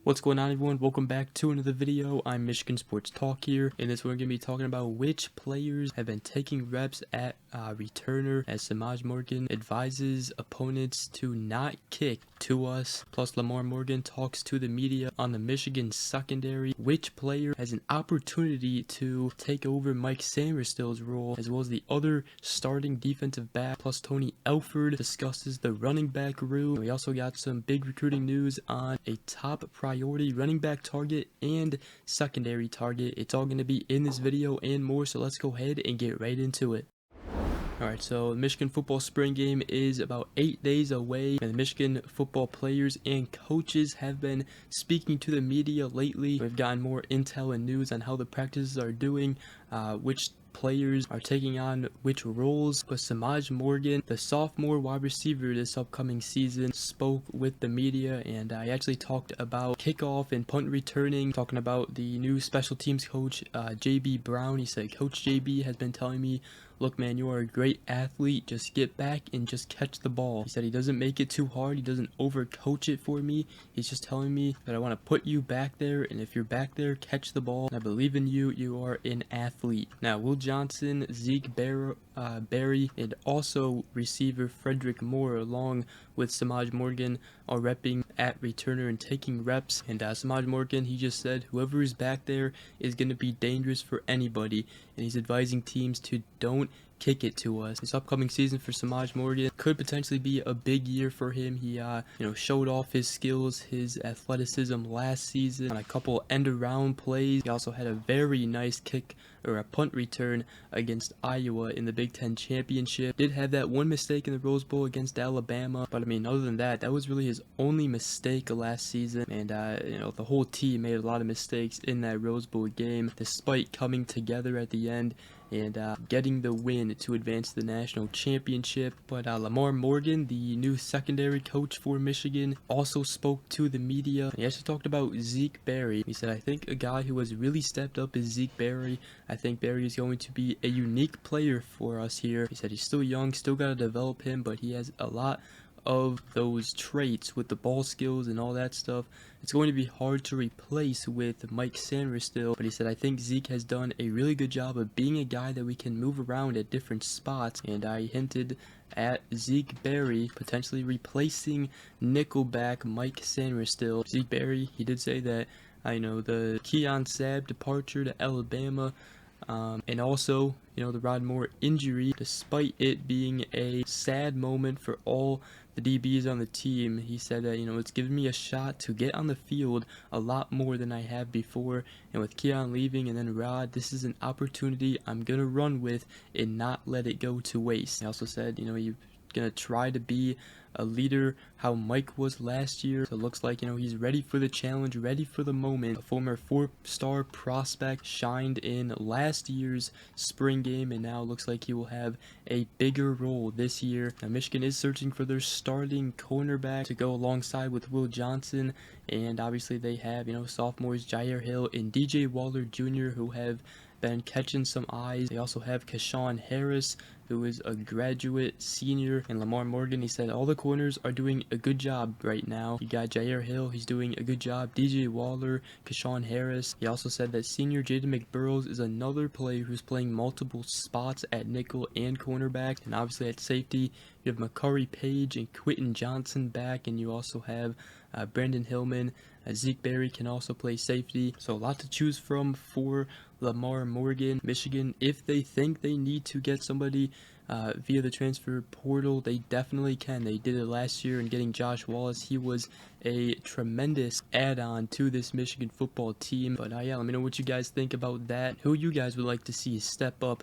What's going on, everyone? Welcome back to another video. I'm Michigan Sports Talk here. In this one, we're going to be talking about which players have been taking reps at returner, as Semaj Morgan advises opponents to not kick to us. Plus, Lamar Morgan talks to the media on the Michigan secondary. Which player has an opportunity to take over Mike Sainristil's role, as well as the other starting defensive back. Plus, Tony Alford discusses the running back room. We also got some big recruiting news on a top priority running back target and secondary target. It's all going to be in this video and more, so let's go ahead and get right into it. Alright, so the Michigan football spring game is about 8 days away, and the Michigan football players and coaches have been speaking to the media lately. We've gotten more intel and news on how the practices are doing, which players are taking on which roles. But Semaj Morgan, the sophomore wide receiver this upcoming season, spoke with the media, and I actually talked about kickoff and punt returning, talking about the new special teams coach, JB Brown. He said, Coach JB has been telling me, look, man, you are a great athlete. Just get back and just catch the ball. He said he doesn't make it too hard. He doesn't overcoach it for me. He's just telling me that I want to put you back there, and if you're back there, catch the ball. And I believe in you. You are an athlete. Now, Will Johnson, Zeke Berry, and also receiver Frederick Moore, along with Semaj Morgan, are repping at returner and taking reps. And Semaj Morgan, he just said whoever is back there is going to be dangerous for anybody, and he's advising teams to don't kick it to us. This upcoming season for Semaj Morgan could potentially be a big year for him. He showed off his skills, his athleticism last season on a couple end around plays. He also had a very nice kick or a punt return against Iowa in the Big Ten championship. Did have that one mistake in the Rose Bowl against Alabama, but I mean, other than that, that was really his only mistake last season. And the whole team made a lot of mistakes in that Rose Bowl game, despite coming together at the end and getting the win to advance to the national championship. But Lamar Morgan, the new secondary coach for Michigan, also spoke to the media. He actually talked about Zeke Berry. He said, I think a guy who has really stepped up is Zeke Berry. I think Berry is going to be a unique player for us here. He said he's still young, still got to develop him, but he has a lot of those traits with the ball skills and all that stuff. It's going to be hard to replace with Mike Sainristil, but he said, I think Zeke has done a really good job of being a guy that we can move around at different spots. And I hinted at Zeke Berry potentially replacing nickelback Mike Sainristil. Zeke Berry, he did say that the Keon Sabb departure to Alabama, and also the Rod Moore injury, despite it being a sad moment for all the DBs on the team, he said that it's given me a shot to get on the field a lot more than I have before, and with Keon leaving and then Rod, this is an opportunity I'm gonna run with and not let it go to waste. He also said you're gonna try to be a leader how Mike was last year. So it looks like he's ready for the challenge, ready for the moment. A former 4-star prospect shined in last year's spring game, and now looks like he will have a bigger role this year. Now, Michigan is searching for their starting cornerback to go alongside with Will Johnson, and obviously they have sophomores Jair Hill and DJ Waller Jr. who have been catching some eyes. They also have Kashawn Harris, who is a graduate senior, and Lamar Morgan, he said all the corners are doing a good job right now. You got Jair Hill, he's doing a good job. DJ Waller, Kashawn Harris. He also said that senior Jaden McBurrows is another player who's playing multiple spots at nickel and cornerback, and obviously at safety you have McCurry Page and Quentin Johnson back, and you also have Brandon Hillman. Zeke Berry can also play safety. So a lot to choose from for Lamar Morgan. Michigan, if they think they need to get somebody via the transfer portal, they definitely can. They did it last year in getting Josh Wallace. He was a tremendous add-on to this Michigan football team. But yeah, let me know what you guys think about that. Who you guys would like to see step up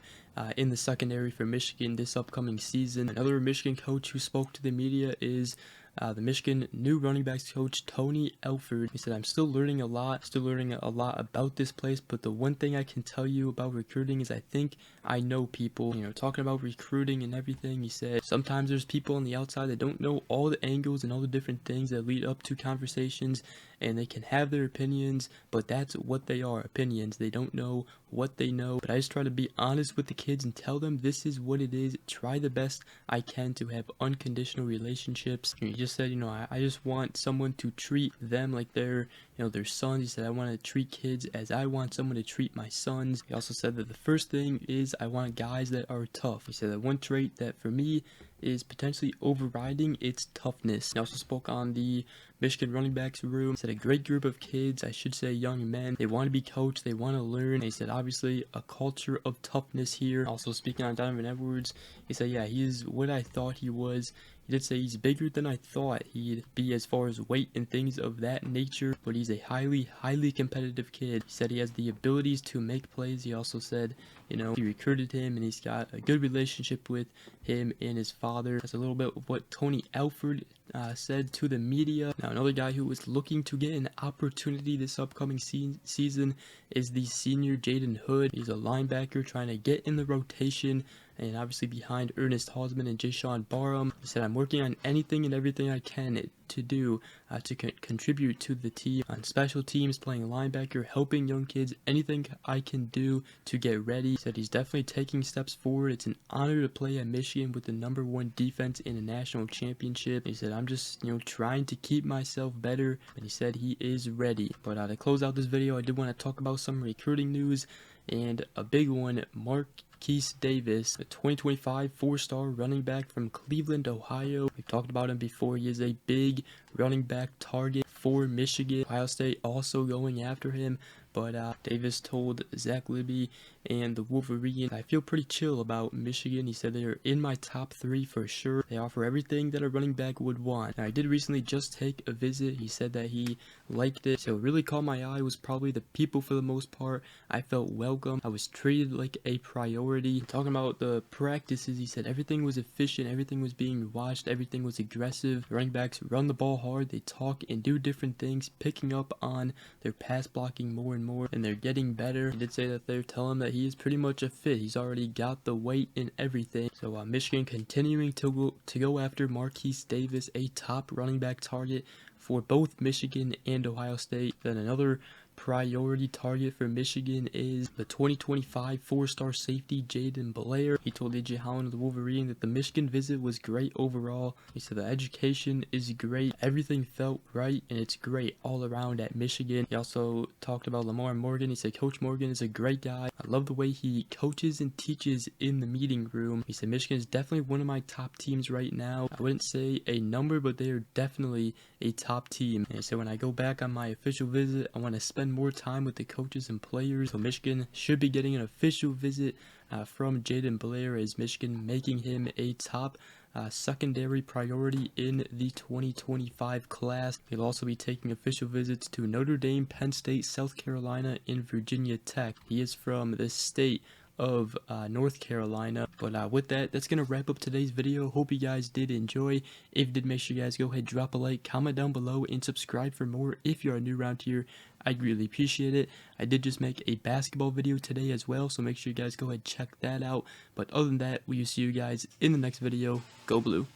in the secondary for Michigan this upcoming season. Another Michigan coach who spoke to the media is the Michigan new running backs coach, Tony Alford. He said, I'm still learning a lot about this place, but the one thing I can tell you about recruiting is I think I know people. Talking about recruiting and everything, he said, sometimes there's people on the outside that don't know all the angles and all the different things that lead up to conversations, and they can have their opinions, but that's what they are, opinions. They don't know what they know. But I just try to be honest with the kids and tell them this is what it is. Try the best I can to have unconditional relationships. And he just said, I just want someone to treat them like they're, their sons. He said, I want to treat kids as I want someone to treat my sons. He also said that the first thing is I want guys that are tough. He said that one trait that for me is potentially overriding its toughness. He also spoke on the Michigan running backs room. He said a great group of kids, I should say young men. They want to be coached, they want to learn. And he said obviously a culture of toughness here. Also speaking on Donovan Edwards, he said yeah, he is what I thought he was. He did say he's bigger than I thought he'd be as far as weight and things of that nature, but he's a highly competitive kid. He said he has the abilities to make plays. He also said, he recruited him and he's got a good relationship with him and his father. That's a little bit of what Tony Alford said to the media. Now, another guy who was looking to get an opportunity this upcoming season is the senior Jaden Hood. He's a linebacker trying to get in the rotation, and obviously behind Ernest Hausman and Jaysean Barham. He said, I'm working on anything and everything I can to do to contribute to the team on special teams, playing linebacker, helping young kids, anything I can do to get ready. He said he's definitely taking steps forward. It's an honor to play at Michigan with the #1 defense in a national championship. He said, I'm just, trying to keep myself better, and he said he is ready. But to close out this video, I did want to talk about some recruiting news, and a big one, Marquise Davis, a 2025 4-star running back from Cleveland, Ohio. We've talked about him before. He is a big running back target for Michigan. Ohio State also going after him, but Davis told Zach Libby and the Wolverines, I feel pretty chill about Michigan. He said they are in my top 3 for sure. They offer everything that a running back would want. Now, I did recently just take a visit. He said that he liked it. So what really caught my eye was probably the people for the most part. I felt welcome. I was treated like a priority. Talking about the practices, he said everything was efficient, everything was being watched, everything was aggressive. The running backs run the ball hard, they talk and do different things, picking up on their pass blocking more and more, and they're getting better. He did say that they're telling him that he is pretty much a fit. He's already got the weight and everything. So Michigan continuing to go after Marquise Davis, a top running back target for both Michigan and Ohio State. Then another priority target for Michigan is the 2025 4-star safety Jaden Blair. He told AJ Holland of the Wolverine that the Michigan visit was great overall. He said the education is great, everything felt right, and it's great all around at Michigan. He also talked about Lamar Morgan. He said Coach Morgan is a great guy. I love the way he coaches and teaches in the meeting room. He said Michigan is definitely one of my top teams right now. I wouldn't say a number, but they are definitely a top team. And so when I go back on my official visit, I want to spend more time with the coaches and players. So Michigan should be getting an official visit from Jaden Blair, as Michigan making him a top secondary priority in the 2025 class. He'll also be taking official visits to Notre Dame, Penn State, South Carolina, and Virginia Tech. He is from the state of North Carolina. But with that, that's gonna wrap up today's video. Hope you guys did enjoy. If you did, make sure you guys go ahead, drop a like, comment down below, and subscribe for more if you are new around here. I greatly appreciate it. I did just make a basketball video today as well, so make sure you guys go ahead, check that out. But other than that, we will see you guys in the next video. Go Blue.